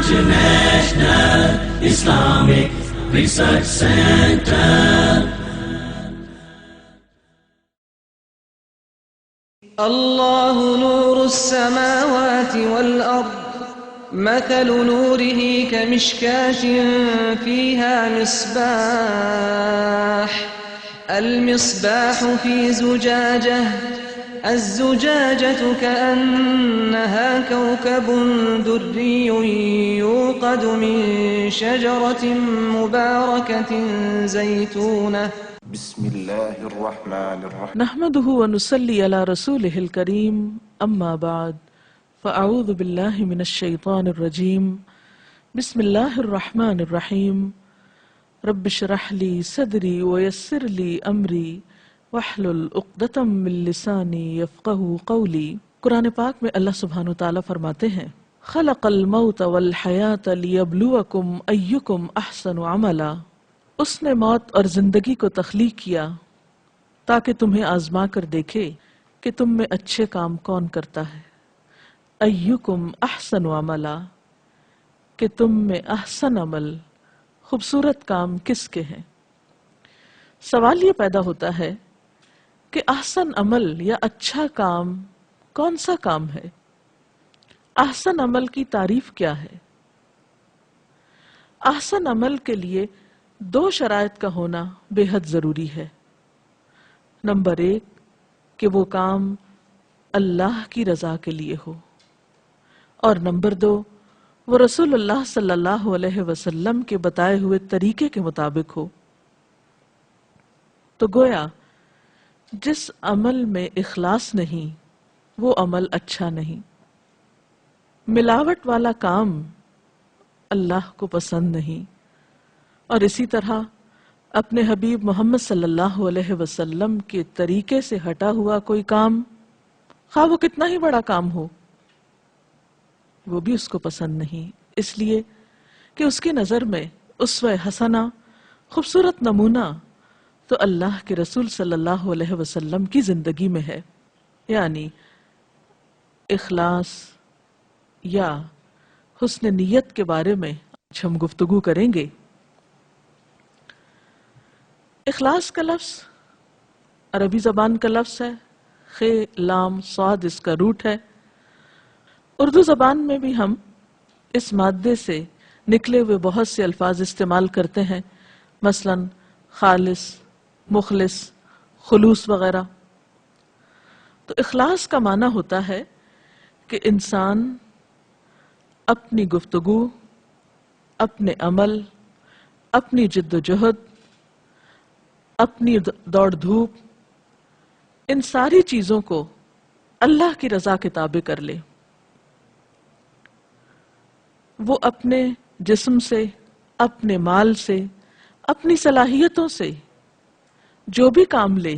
International Islamic Research Center. الله نور السماوات والأرض مثل نوره كمشكاة فيها مصباح المصباح في زجاجة الزجاجة كأنها كوكب دري يوقد من شجرة مباركة زيتونة بسم اللہ الرحمن الرحیم نحمده ونصلي على رسوله الكريم اما بعد فاعوذ بالله من الشيطان الرجيم بسم الله الرحمن الرحيم رب اشرح لي صدري ويسر لي امري واحلل عقدة من لساني يفقهوا قولي۔ قرآن پاک میں اللہ سبحانہ تعالیٰ فرماتے ہیں خلق الموت والحیات لیبلوکم ایکم احسن عملا، اس نے موت اور زندگی کو تخلیق کیا تاکہ تمہیں آزما کر دیکھے کہ تم میں اچھے کام کون کرتا ہے۔ ایکم احسن عملا، کہ تم میں احسن عمل، خوبصورت کام کس کے ہیں۔ سوال یہ پیدا ہوتا ہے کہ احسن عمل یا اچھا کام کون سا کام ہے؟ احسن عمل کی تعریف کیا ہے؟ احسن عمل کے لیے دو شرائط کا ہونا بے حد ضروری ہے۔ نمبر 1 کہ وہ کام اللہ کی رضا کے لیے ہو، اور نمبر 2 وہ رسول اللہ صلی اللہ علیہ وسلم کے بتائے ہوئے طریقے کے مطابق ہو۔ تو گویا جس عمل میں اخلاص نہیں وہ عمل اچھا نہیں۔ ملاوٹ والا کام اللہ کو پسند نہیں، اور اسی طرح اپنے حبیب محمد صلی اللہ علیہ وسلم کے طریقے سے ہٹا ہوا کوئی کام، خواہ وہ کتنا ہی بڑا کام ہو، وہ بھی اس کو پسند نہیں، اس لیے کہ اس کی نظر میں اسوہ حسنہ، خوبصورت نمونہ تو اللہ کے رسول صلی اللہ علیہ وسلم کی زندگی میں ہے۔ یعنی اخلاص یا حسن نیت کے بارے میں آج ہم گفتگو کریں گے۔ اخلاص کا لفظ عربی زبان کا لفظ ہے، خ لام صاد اس کا روٹ ہے۔ اردو زبان میں بھی ہم اس مادے سے نکلے ہوئے بہت سے الفاظ استعمال کرتے ہیں، مثلا خالص، مخلص، خلوص وغیرہ۔ تو اخلاص کا معنی ہوتا ہے کہ انسان اپنی گفتگو، اپنے عمل، اپنی جد و جہد، اپنی دوڑ دھوپ، ان ساری چیزوں کو اللہ کی رضا کے تابع کر لے۔ وہ اپنے جسم سے، اپنے مال سے، اپنی صلاحیتوں سے جو بھی کام لے،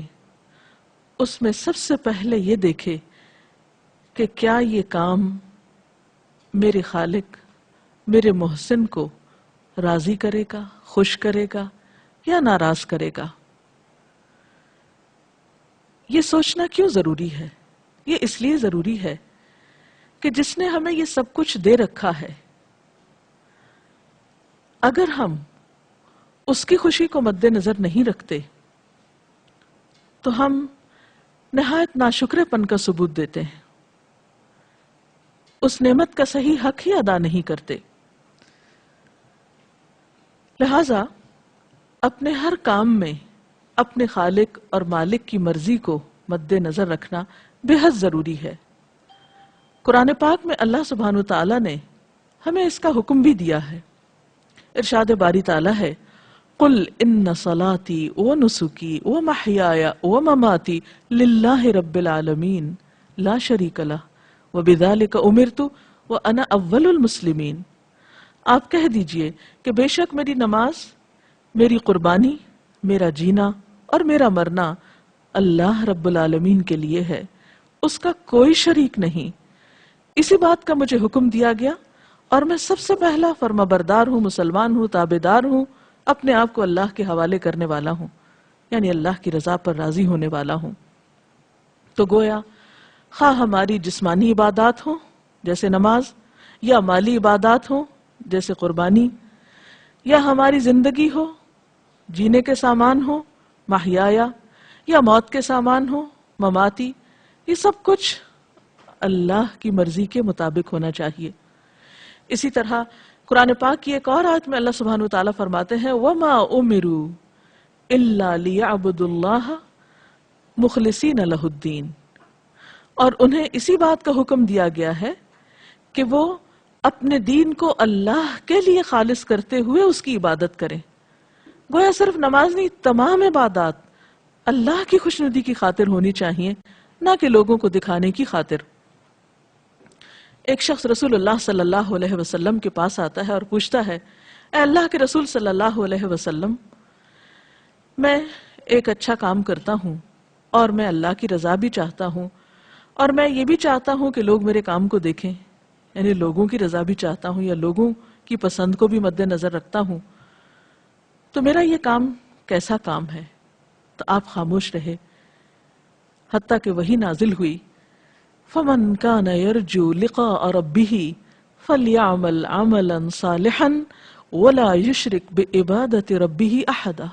اس میں سب سے پہلے یہ دیکھے کہ کیا یہ کام میرے خالق، میرے محسن کو راضی کرے گا، خوش کرے گا یا ناراض کرے گا۔ یہ سوچنا کیوں ضروری ہے؟ یہ اس لیے ضروری ہے کہ جس نے ہمیں یہ سب کچھ دے رکھا ہے، اگر ہم اس کی خوشی کو مد نظر نہیں رکھتے تو ہم نہایت ناشکرے پن کا ثبوت دیتے ہیں، اس نعمت کا صحیح حق ہی ادا نہیں کرتے۔ لہذا اپنے ہر کام میں اپنے خالق اور مالک کی مرضی کو مد نظر رکھنا بے حد ضروری ہے۔ قرآن پاک میں اللہ سبحانہ تعالیٰ نے ہمیں اس کا حکم بھی دیا ہے۔ ارشاد باری تعالیٰ ہے قل ان صلاتي ونسكي ومحياي ومماتي لله رب العالمین لا شریک لہ وبذلک امرت وانا اول المسلمین۔ آپ کہہ دیجئے کہ بے شک میری نماز، میری قربانی، میرا جینا اور میرا مرنا اللہ رب العالمین کے لیے ہے، اس کا کوئی شریک نہیں۔ اسی بات کا مجھے حکم دیا گیا اور میں سب سے پہلا فرما بردار ہوں، مسلمان ہوں، تابعدار ہوں، اپنے آپ کو اللہ کے حوالے کرنے والا ہوں، یعنی اللہ کی رضا پر راضی ہونے والا ہوں۔ تو گویا خواہ ہماری جسمانی عبادات ہوں جیسے نماز، یا مالی عبادات ہوں جیسے قربانی، یا ہماری زندگی ہو، جینے کے سامان ہو، محیایا، یا موت کے سامان ہو، مماتی، یہ سب کچھ اللہ کی مرضی کے مطابق ہونا چاہیے۔ اسی طرح قرآن پاک کی ایک اور آیت میں اللہ سبحانہ وتعالیٰ فرماتے ہیں وَمَا أُمِرُوا إِلَّا لِيَعْبُدُوا اللَّهَ مُخْلِصِينَ لَهُ الدِّينَ، اور انہیں اسی بات کا حکم دیا گیا ہے کہ وہ اپنے دین کو اللہ کے لیے خالص کرتے ہوئے اس کی عبادت کریں۔ گویا صرف نماز نہیں، تمام عبادات اللہ کی خوشنودی کی خاطر ہونی چاہیے، نہ کہ لوگوں کو دکھانے کی خاطر۔ ایک شخص رسول اللہ صلی اللہ علیہ وسلم کے پاس آتا ہے اور پوچھتا ہے، اے اللہ کے رسول صلی اللہ علیہ وسلم، میں ایک اچھا کام کرتا ہوں اور میں اللہ کی رضا بھی چاہتا ہوں، اور میں یہ بھی چاہتا ہوں کہ لوگ میرے کام کو دیکھیں، یعنی لوگوں کی رضا بھی چاہتا ہوں یا لوگوں کی پسند کو بھی مد نظر رکھتا ہوں، تو میرا یہ کام کیسا کام ہے؟ تو آپ خاموش رہے حتیٰ کہ وحی نازل ہوئی فَمَنْ كَانَ يَرْجُو لِقَاءَ رَبِّهِ فَلْيَعْمَلْ عَمَلًا صَالِحًا وَلَا يُشْرِكْ بِعِبَادَةِ رَبِّهِ أَحَدًا،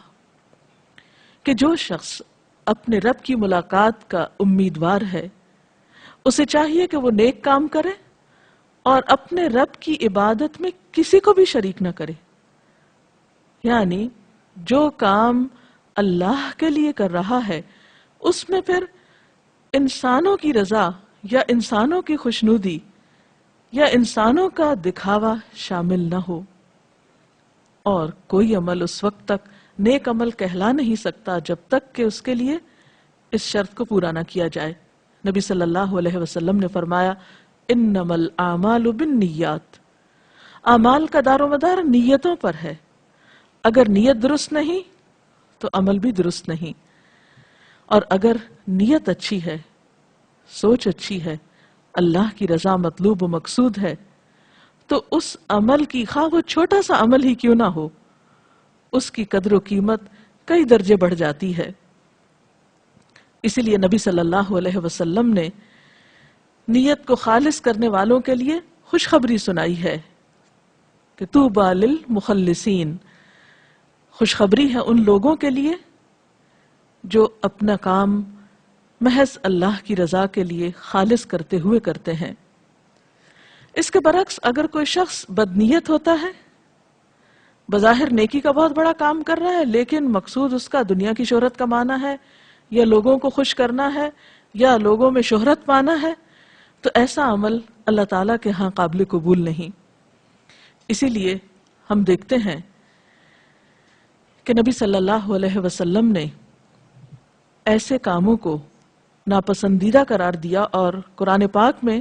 کہ جو شخص اپنے رب کی ملاقات کا امیدوار ہے اسے چاہیے کہ وہ نیک کام کرے اور اپنے رب کی عبادت میں کسی کو بھی شریک نہ کرے، یعنی جو کام اللہ کے لیے کر رہا ہے اس میں پھر انسانوں کی رضا یا انسانوں کی خوشنودی یا انسانوں کا دکھاوا شامل نہ ہو، اور کوئی عمل اس وقت تک نیک عمل کہلا نہیں سکتا جب تک کہ اس کے لیے اس شرط کو پورا نہ کیا جائے۔ نبی صلی اللہ علیہ وسلم نے فرمایا انما الاعمال بالنیات، اعمال کا دار و مدار نیتوں پر ہے، اگر نیت درست نہیں تو عمل بھی درست نہیں، اور اگر نیت اچھی ہے، سوچ اچھی ہے، اللہ کی رضا مطلوب و مقصود ہے، تو اس عمل کی خواہ وہ چھوٹا سا عمل ہی کیوں نہ ہو، اس کی قدر و قیمت کئی درجے بڑھ جاتی ہے۔ اسی لیے نبی صلی اللہ علیہ وسلم نے نیت کو خالص کرنے والوں کے لیے خوشخبری سنائی ہے کہ طوبیٰ للمخلصین، خوشخبری ہے ان لوگوں کے لیے جو اپنا کام محض اللہ کی رضا کے لیے خالص کرتے ہوئے کرتے ہیں۔ اس کے برعکس اگر کوئی شخص بدنیت ہوتا ہے، بظاہر نیکی کا بہت بڑا کام کر رہا ہے لیکن مقصود اس کا دنیا کی شہرت کمانا ہے یا لوگوں کو خوش کرنا ہے یا لوگوں میں شہرت پانا ہے، تو ایسا عمل اللہ تعالیٰ کے ہاں قابل قبول نہیں۔ اسی لیے ہم دیکھتے ہیں کہ نبی صلی اللہ علیہ وسلم نے ایسے کاموں کو ناپسندیدہ قرار دیا، اور قرآن پاک میں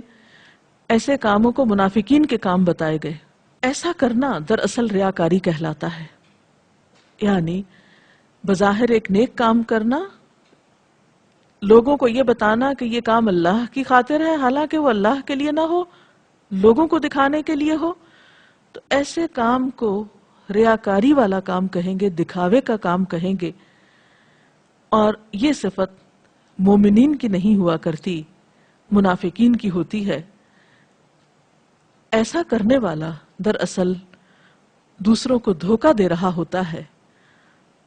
ایسے کاموں کو منافقین کے کام بتائے گئے۔ ایسا کرنا دراصل ریاکاری کہلاتا ہے، یعنی بظاہر ایک نیک کام کرنا، لوگوں کو یہ بتانا کہ یہ کام اللہ کی خاطر ہے حالانکہ وہ اللہ کے لیے نہ ہو، لوگوں کو دکھانے کے لیے ہو، تو ایسے کام کو ریاکاری والا کام کہیں گے، دکھاوے کا کام کہیں گے، اور یہ صفت مومنین کی نہیں ہوا کرتی، منافقین کی ہوتی ہے۔ ایسا کرنے والا دراصل دوسروں کو دھوکہ دے رہا ہوتا ہے،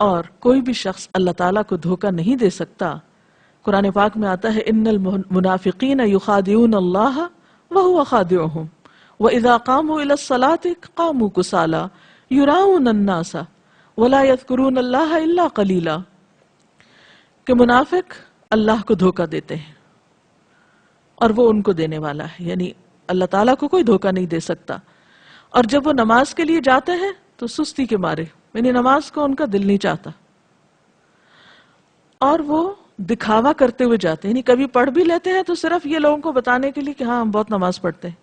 اور کوئی بھی شخص اللہ تعالیٰ کو دھوکہ نہیں دے سکتا۔ قرآن پاک میں آتا ہے ان المنافقین یخادعون اللہ وہو خادعہم وَإِذَا قَامُوا إِلَى الصَّلَاةِ قَامُوا كُسَالَىٰ يُرَاءُونَ النَّاسَ وَلَا يَذْكُرُونَ اللَّهَ إِلَّا قَلِيلًا، کہ منافق اللہ کو دھوکہ دیتے ہیں اور وہ ان کو دینے والا ہے، یعنی اللہ تعالیٰ کو کوئی دھوکہ نہیں دے سکتا، اور جب وہ نماز کے لیے جاتے ہیں تو سستی کے مارے، یعنی نماز کو ان کا دل نہیں چاہتا، اور وہ دکھاوا کرتے ہوئے جاتے ہیں، یعنی کبھی پڑھ بھی لیتے ہیں تو صرف یہ لوگوں کو بتانے کے لیے کہ ہاں ہم بہت نماز پڑھتے ہیں،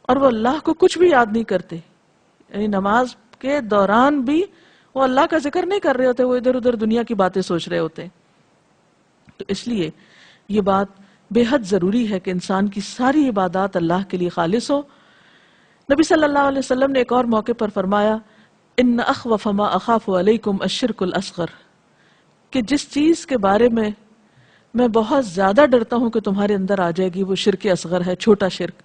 اور وہ اللہ کو کچھ بھی یاد نہیں کرتے، یعنی نماز کے دوران بھی وہ اللہ کا ذکر نہیں کر رہے ہوتے، وہ ادھر ادھر دنیا کی باتیں سوچ رہے ہوتے ہیں۔ تو اس لیے یہ بات بے حد ضروری ہے کہ انسان کی ساری عبادات اللہ کے لیے خالص ہو۔ نبی صلی اللہ علیہ وسلم نے ایک اور موقع پر فرمایا ان اخوف ما اخاف علیکم الشرک الاصغر، کہ جس چیز کے بارے میں بہت زیادہ ڈرتا ہوں کہ تمہارے اندر آ جائے گی وہ شرک اصغر ہے، چھوٹا شرک۔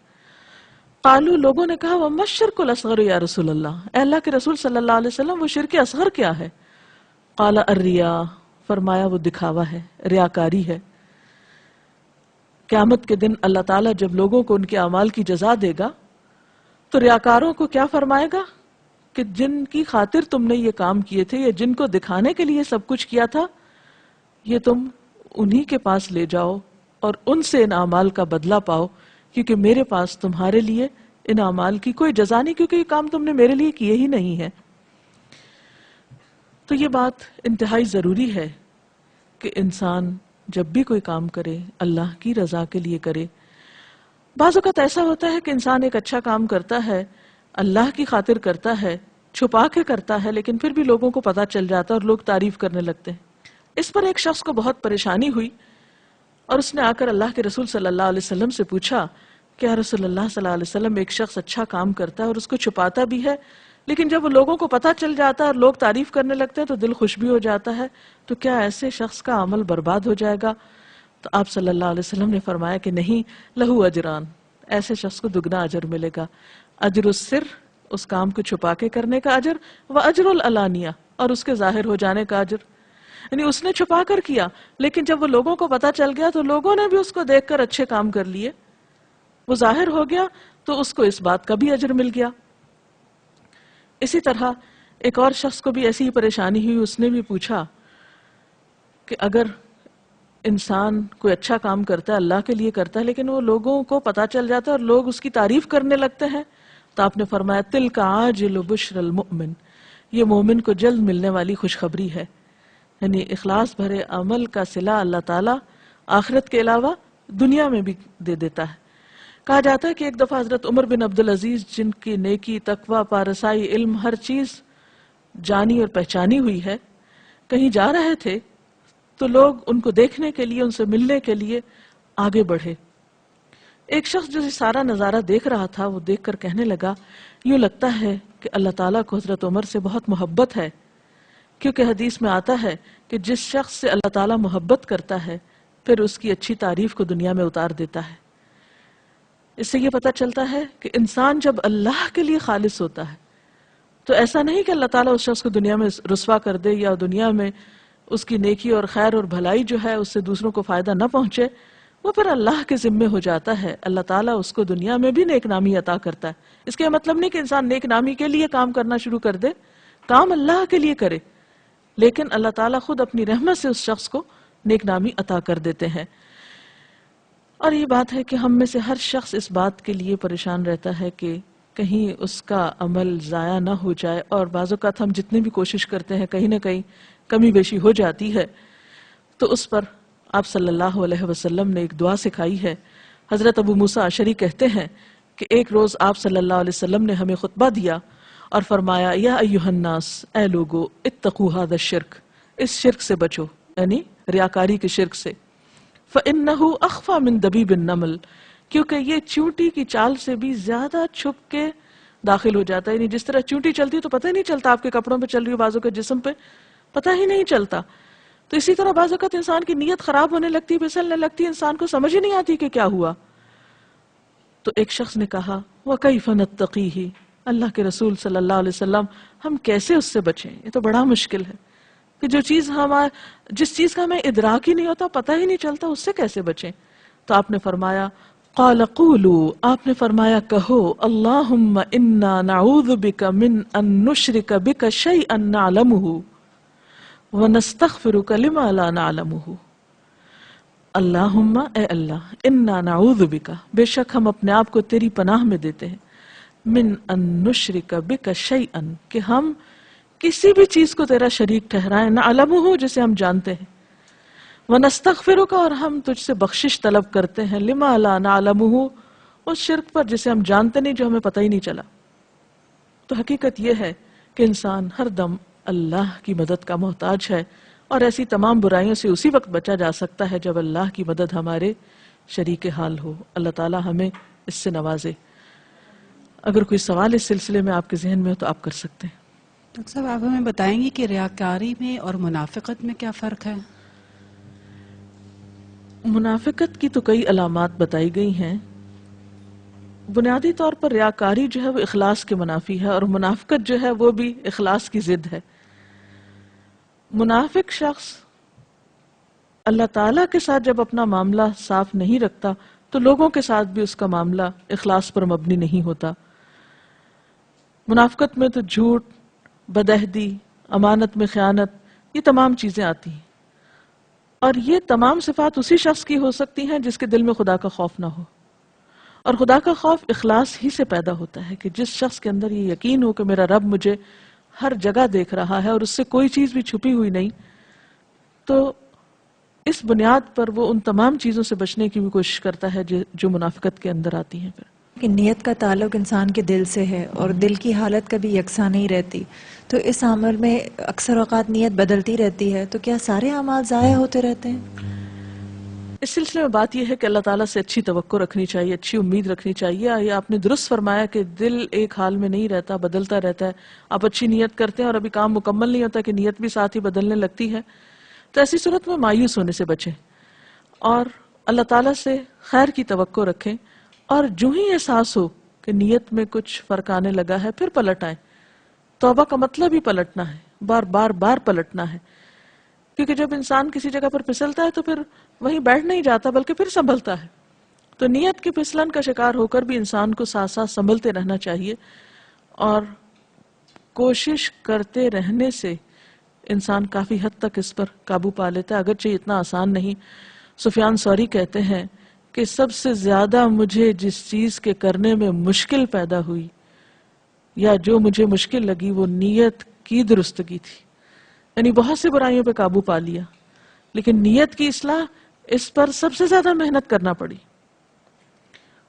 قالو لوگوں نے کہا وَمَا الشِّرْكُ الْأَصْغَرُ یا رسول اللہ، اے اللہ کے رسول صلی اللہ علیہ وسلم وہ شرک اصغر کیا ہے؟ قال الریا، فرمایا وہ دکھاوا ہے، ریاکاری ہے۔ قیامت کے دن اللہ تعالیٰ جب لوگوں کو ان کے اعمال کی جزا دے گا تو ریاکاروں کو کیا فرمائے گا کہ جن کی خاطر تم نے یہ کام کیے تھے یا جن کو دکھانے کے لیے سب کچھ کیا تھا، یہ تم انہی کے پاس لے جاؤ اور ان سے ان اعمال کا بدلہ پاؤ، کیونکہ میرے پاس تمہارے لیے ان اعمال کی کوئی جزا نہیں، کیونکہ یہ کام تم نے میرے لیے کیے ہی نہیں ہے۔ تو یہ بات انتہائی ضروری ہے کہ انسان جب بھی کوئی کام کرے اللہ کی رضا کے لیے کرے۔ بعض اوقات ایسا ہوتا ہے کہ انسان ایک اچھا کام کرتا ہے، اللہ کی خاطر کرتا ہے، چھپا کے کرتا ہے، لیکن پھر بھی لوگوں کو پتہ چل جاتا ہے اور لوگ تعریف کرنے لگتے ہیں۔ اس پر ایک شخص کو بہت پریشانی ہوئی اور اس نے آ کر اللہ کے رسول صلی اللہ علیہ وسلم سے پوچھا کہ یا رسول اللہ صلی اللہ علیہ وسلم، ایک شخص اچھا کام کرتا ہے اور اس کو چھپاتا بھی ہے، لیکن جب وہ لوگوں کو پتہ چل جاتا ہے اور لوگ تعریف کرنے لگتے ہیں تو دل خوش بھی ہو جاتا ہے، تو کیا ایسے شخص کا عمل برباد ہو جائے گا؟ تو آپ صلی اللہ علیہ وسلم نے فرمایا کہ نہیں، لہو اجران، ایسے شخص کو دگنا اجر ملے گا، اجر السر، اس کام کو چھپا کے کرنے کا اجر، و اجر العلانیہ، اور اس کے ظاہر ہو جانے کا اجر۔ یعنی اس نے چھپا کر کیا، لیکن جب وہ لوگوں کو پتہ چل گیا تو لوگوں نے بھی اس کو دیکھ کر اچھے کام کر لیے، وہ ظاہر ہو گیا تو اس کو اس بات کا بھی اجر مل گیا۔ اسی طرح ایک اور شخص کو بھی ایسی ہی پریشانی ہوئی، اس نے بھی پوچھا کہ اگر انسان کوئی اچھا کام کرتا ہے، اللہ کے لیے کرتا ہے، لیکن وہ لوگوں کو پتہ چل جاتا ہے اور لوگ اس کی تعریف کرنے لگتے ہیں، تو آپ نے فرمایا تلک عاجل بشر المؤمن، یہ مومن کو جلد ملنے والی خوشخبری ہے۔ یعنی اخلاص بھرے عمل کا صلہ اللہ تعالیٰ آخرت کے علاوہ دنیا میں بھی دے دیتا ہے۔ کہا جاتا ہے کہ ایک دفعہ حضرت عمر بن عبدالعزیز، جن کی نیکی، تقوی، پارسائی، علم، ہر چیز جانی اور پہچانی ہوئی ہے، کہیں جا رہے تھے تو لوگ ان کو دیکھنے کے لیے، ان سے ملنے کے لیے آگے بڑھے۔ ایک شخص جو سارا نظارہ دیکھ رہا تھا وہ دیکھ کر کہنے لگا یوں لگتا ہے کہ اللہ تعالیٰ کو حضرت عمر سے بہت محبت ہے، کیونکہ حدیث میں آتا ہے کہ جس شخص سے اللہ تعالیٰ محبت کرتا ہے پھر اس کی اچھی تعریف کو دنیا میں اتار دیتا ہے۔ اس سے یہ پتہ چلتا ہے کہ انسان جب اللہ کے لیے خالص ہوتا ہے تو ایسا نہیں کہ اللہ تعالیٰ اس شخص کو دنیا میں رسوا کر دے یا دنیا میں اس کی نیکی اور خیر اور بھلائی جو ہے اس سے دوسروں کو فائدہ نہ پہنچے، وہ پھر اللہ کے ذمے ہو جاتا ہے۔ اللہ تعالیٰ اس کو دنیا میں بھی نیک نامی عطا کرتا ہے۔ اس کا مطلب نہیں کہ انسان نیک نامی کے لیے کام کرنا شروع کر دے، کام اللہ کے لیے کرے، لیکن اللہ تعالیٰ خود اپنی رحمت سے اس شخص کو نیک نامی عطا کر دیتے ہیں۔ اور یہ بات ہے کہ ہم میں سے ہر شخص اس بات کے لیے پریشان رہتا ہے کہ کہیں اس کا عمل ضائع نہ ہو جائے، اور بعض اوقات ہم جتنی بھی کوشش کرتے ہیں کہیں نہ کہیں کمی بیشی ہو جاتی ہے، تو اس پر آپ صلی اللہ علیہ وسلم نے ایک دعا سکھائی ہے۔ حضرت ابو موسیٰ اشعری کہتے ہیں کہ ایک روز آپ صلی اللہ علیہ وسلم نے ہمیں خطبہ دیا اور فرمایا یا ایھا الناس، اے لوگو، اتقوا ھذا الشرک، اس شرک سے بچو، یعنی ریاکاری کے شرک سے، فإنہ اخفی من دبیب النمل، کیونکہ یہ چونٹی کی چال سے بھی زیادہ چھپ کے داخل ہو جاتا ہے۔ یعنی جس طرح چونٹی چلتی ہے تو پتہ ہی نہیں چلتا آپ کے کپڑوں پہ چل رہی ہو، بازو کے جسم پہ پتہ ہی نہیں چلتا، تو اسی طرح بعض اوقات انسان کی نیت خراب ہونے لگتی، پھسلنے لگتی، انسان کو سمجھ ہی نہیں آتی کہ کیا ہوا۔ تو ایک شخص نے کہا وَكَيْفَ نَتَّقِيهِ، اللہ کے رسول صلی اللہ علیہ وسلم ہم کیسے اس سے بچیں؟ یہ تو بڑا مشکل ہے کہ جو چیز جس چیز کا ہمیں ادراک ہی نہیں ہوتا، پتہ ہی نہیں چلتا، اس سے کیسے بچیں؟ تو آپ نے فرمایا قال قولوا، آپ نے فرمایا کہو اللہم انا نعوذ بک من ان نشرک بک شیئا نعلمہ وَنَسْتَغْفِرُكَ لِمَا لَا نَعْلَمُهُ، اللہم، اے اللہ، اِنَّا نَعُوذُ بِكَ، بے شک ہم اپنے آپ کو تیری پناہ میں دیتے ہیں، مِنْ أَن نُشْرِكَ بِكَ شَيْئًا، کہ ہم کسی بھی چیز کو تیرا شریک ٹھہرائیں، نَعْلَمُهُ، جسے ہم جانتے ہیں، وَنَسْتَغْفِرُكَ، اور ہم تجھ سے بخشش طلب کرتے ہیں، لِمَا لَا نَعْلَمُهُ، اس شرک پر جسے ہم جانتے نہیں، جو ہمیں پتہ ہی نہیں چلا۔ تو حقیقت یہ ہے کہ انسان ہر دم اللہ کی مدد کا محتاج ہے، اور ایسی تمام برائیوں سے اسی وقت بچا جا سکتا ہے جب اللہ کی مدد ہمارے شریک حال ہو۔ اللہ تعالی ہمیں اس سے نوازے۔ اگر کوئی سوال اس سلسلے میں آپ کے ذہن میں ہو تو آپ کر سکتے ہیں۔ ڈاکٹر صاحب، آپ ہمیں بتائیں گی کہ ریاکاری میں اور منافقت میں کیا فرق ہے؟ منافقت کی تو کئی علامات بتائی گئی ہیں، بنیادی طور پر ریاکاری جو ہے وہ اخلاص کے منافی ہے، اور منافقت جو ہے وہ بھی اخلاص کی ضد ہے۔ منافق شخص اللہ تعالیٰ کے ساتھ جب اپنا معاملہ صاف نہیں رکھتا تو لوگوں کے ساتھ بھی اس کا معاملہ اخلاص پر مبنی نہیں ہوتا۔ منافقت میں تو جھوٹ، بدعہدی، امانت میں خیانت، یہ تمام چیزیں آتی ہیں، اور یہ تمام صفات اسی شخص کی ہو سکتی ہیں جس کے دل میں خدا کا خوف نہ ہو۔ اور خدا کا خوف اخلاص ہی سے پیدا ہوتا ہے کہ جس شخص کے اندر یہ یقین ہو کہ میرا رب مجھے ہر جگہ دیکھ رہا ہے اور اس سے کوئی چیز بھی چھپی ہوئی نہیں، تو اس بنیاد پر وہ ان تمام چیزوں سے بچنے کی بھی کوشش کرتا ہے جو منافقت کے اندر آتی ہیں۔ پھر کہ نیت کا تعلق انسان کے دل سے ہے اور دل کی حالت کبھی یکساں نہیں رہتی، تو اس عمل میں اکثر اوقات نیت بدلتی رہتی ہے، تو کیا سارے اعمال ضائع ہوتے رہتے ہیں؟ اس سلسلے میں بات یہ ہے کہ اللہ تعالیٰ سے اچھی توقع رکھنی چاہیے، اچھی امید رکھنی چاہیے۔ یہ آپ نے درست فرمایا کہ دل ایک حال میں نہیں رہتا، بدلتا رہتا ہے۔ آپ اچھی نیت کرتے ہیں اور ابھی کام مکمل نہیں ہوتا کہ نیت بھی ساتھ ہی بدلنے لگتی ہے، تو ایسی صورت میں مایوس ہونے سے بچیں اور اللہ تعالیٰ سے خیر کی توقع رکھیں، اور جو ہی احساس ہو کہ نیت میں کچھ فرق آنے لگا ہے پھر پلٹ آئیں۔ توبہ کا مطلب ہی پلٹنا ہے، بار بار بار پلٹنا ہے، کیونکہ جب انسان کسی جگہ پر پھسلتا ہے تو پھر وہیں بیٹھ نہیں جاتا بلکہ پھر سنبھلتا ہے۔ تو نیت کی پھسلن کا شکار ہو کر بھی انسان کو ساتھ ساتھ سنبھلتے رہنا چاہیے، اور کوشش کرتے رہنے سے انسان کافی حد تک اس پر قابو پا لیتا ہے، اگرچہ اتنا آسان نہیں۔ سفیان ثوری کہتے ہیں کہ سب سے زیادہ مجھے جس چیز کے کرنے میں مشکل پیدا ہوئی یا جو مجھے مشکل لگی وہ نیت کی درستگی تھی۔ یعنی بہت سی برائیوں پہ قابو پا لیا، لیکن نیت کی اصلاح، اس پر سب سے زیادہ محنت کرنا پڑی۔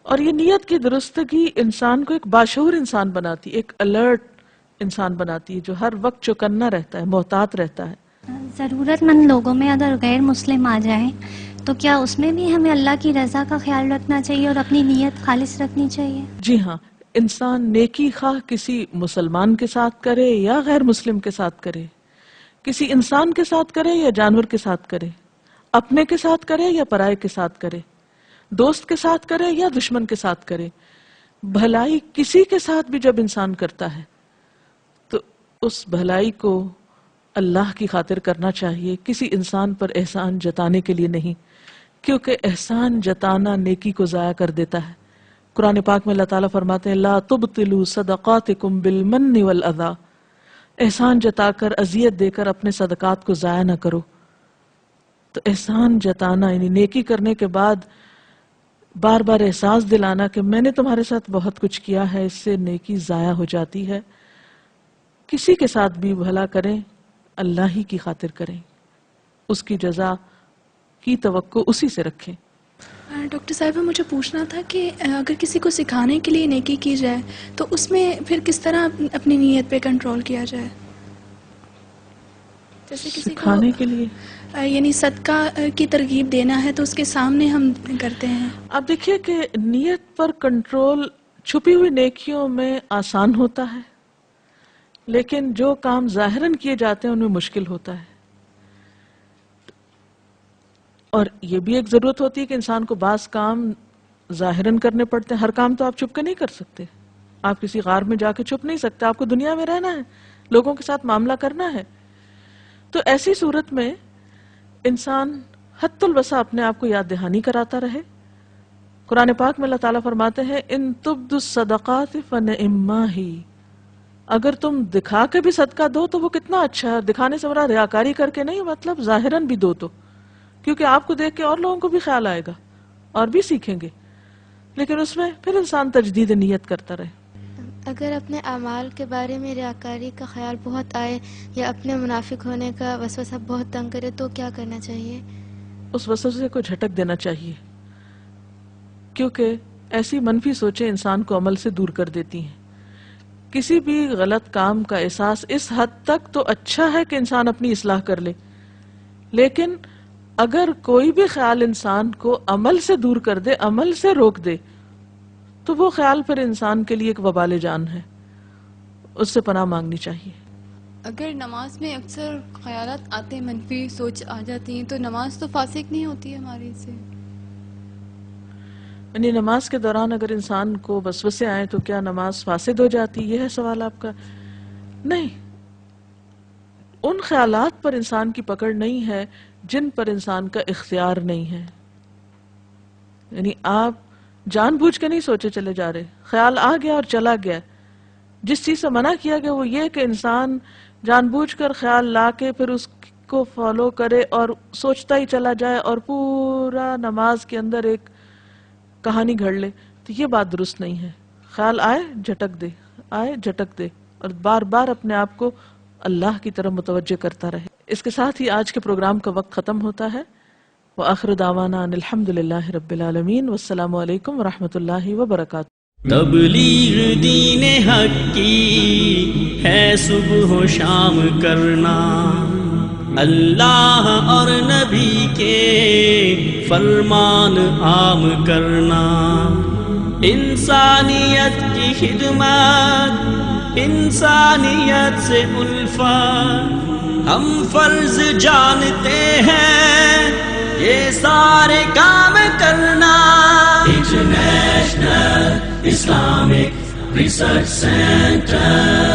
اور یہ نیت کی درستگی انسان کو ایک باشعور انسان بناتی، ایک الرٹ انسان بناتی ہے جو ہر وقت چوکنا رہتا ہے، محتاط رہتا ہے۔ ضرورت مند لوگوں میں اگر غیر مسلم آ جائیں تو کیا اس میں بھی ہمیں اللہ کی رضا کا خیال رکھنا چاہیے اور اپنی نیت خالص رکھنی چاہیے؟ جی ہاں، انسان نیکی خواہ کسی مسلمان کے ساتھ کرے یا غیر مسلم کے ساتھ کرے، کسی انسان کے ساتھ کرے یا جانور کے ساتھ کرے، اپنے کے ساتھ کرے یا پرائے کے ساتھ کرے، دوست کے ساتھ کرے یا دشمن کے ساتھ کرے، بھلائی کسی کے ساتھ بھی جب انسان کرتا ہے تو اس بھلائی کو اللہ کی خاطر کرنا چاہیے، کسی انسان پر احسان جتانے کے لیے نہیں، کیونکہ احسان جتانا نیکی کو ضائع کر دیتا ہے۔ قرآن پاک میں اللہ تعالیٰ فرماتے ہیں لا تبطلوا صدقاتکم بالمن والاذی، احسان جتا کر، اذیت دے کر اپنے صدقات کو ضائع نہ کرو۔ تو احسان جتانا یعنی نیکی کرنے کے بعد بار بار احساس دلانا کہ میں نے تمہارے ساتھ بہت کچھ کیا ہے، اس سے نیکی ضائع ہو جاتی ہے۔ کسی کے ساتھ بھی بھلا کریں، اللہ ہی کی خاطر کریں، اس کی جزا کی توقع اسی سے رکھیں۔ ڈاکٹر صاحبہ مجھے پوچھنا تھا کہ اگر کسی کو سکھانے کے لیے نیکی کی جائے تو اس میں پھر کس طرح اپنی نیت پہ کنٹرول کیا جائے؟ جیسے کسی سکھانے کے لیے یعنی صدقہ کی ترغیب دینا ہے تو اس کے سامنے ہم کرتے ہیں۔ اب دیکھیے کہ نیت پر کنٹرول چھپی ہوئی نیکیوں میں آسان ہوتا ہے، لیکن جو کام ظاہراً کیے جاتے ہیں ان میں مشکل ہوتا ہے۔ اور یہ بھی ایک ضرورت ہوتی ہے کہ انسان کو بعض کام ظاہراً کرنے پڑتے ہیں، ہر کام تو آپ چھپ کے نہیں کر سکتے، آپ کسی غار میں جا کے چھپ نہیں سکتے، آپ کو دنیا میں رہنا ہے، لوگوں کے ساتھ معاملہ کرنا ہے۔ تو ایسی صورت میں انسان حد الوسع اپنے آپ کو یاد دہانی کراتا رہے۔ قرآن پاک میں اللہ تعالیٰ فرماتے ہیں ان تبدوا الصدقات فنعما ہی، اگر تم دکھا کے بھی صدقہ دو تو وہ کتنا اچھا ہے، دکھانے سے مراد ریاکاری کر کے نہیں، مطلب ظاہراً بھی دو، تو کیونکہ آپ کو دیکھ کے اور لوگوں کو بھی خیال آئے گا اور بھی سیکھیں گے، لیکن اس میں پھر انسان تجدید نیت کرتا رہے۔ اگر اپنے اعمال کے بارے میں ریاکاری کا خیال بہت آئے یا اپنے منافق ہونے کا وسوسہ بہت تنگ کرے تو کیا کرنا چاہیے؟ اس وسوسے کو جھٹک دینا چاہیے، کیونکہ ایسی منفی سوچیں انسان کو عمل سے دور کر دیتی ہیں۔ کسی بھی غلط کام کا احساس اس حد تک تو اچھا ہے کہ انسان اپنی اصلاح کر لے، لیکن اگر کوئی بھی خیال انسان کو عمل سے دور کر دے، عمل سے روک دے، تو وہ خیال پھر انسان کے لیے ایک وبال جان ہے، اس سے پناہ مانگنی چاہیے۔ اگر نماز میں اکثر خیالات آتے ہیں، منفی سوچ آ جاتی ہیں، تو نماز تو فاسق نہیں ہوتی ہے ہماری سے؟ یعنی نماز کے دوران اگر انسان کو وسوسے آئیں تو کیا نماز فاسد ہو جاتی؟ یہ ہے سوال آپ کا. نہیں، ان خیالات پر انسان کی پکڑ نہیں ہے جن پر انسان کا اختیار نہیں ہے. یعنی آپ جان بوجھ کے نہیں سوچے چلے جا رہے، خیال آ گیا اور چلا گیا. جس چیز سے منع کیا گیا وہ یہ کہ انسان جان بوجھ کر خیال لا کے پھر اس کو فالو کرے اور سوچتا ہی چلا جائے اور پورا نماز کے اندر ایک کہانی گھڑ لے، تو یہ بات درست نہیں ہے. خیال آئے جھٹک دے، آئے جھٹک دے، اور بار بار اپنے آپ کو اللہ کی طرف متوجہ کرتا رہے. اس کے ساتھ ہی آج کے پروگرام کا وقت ختم ہوتا ہے. وآخر دعوانا ان الحمدللہ رب العالمین، والسلام علیکم ورحمۃ اللہ وبرکاتہ. تبلیغ دین حق کی ہے صبح و شام کرنا، اللہ اور نبی کے فرمان عام کرنا، انسانیت کی خدمت، انسانیت سے الفت ہم فرض جانتے ہیں، یہ سارے کام کرنا. International Islamic Research Center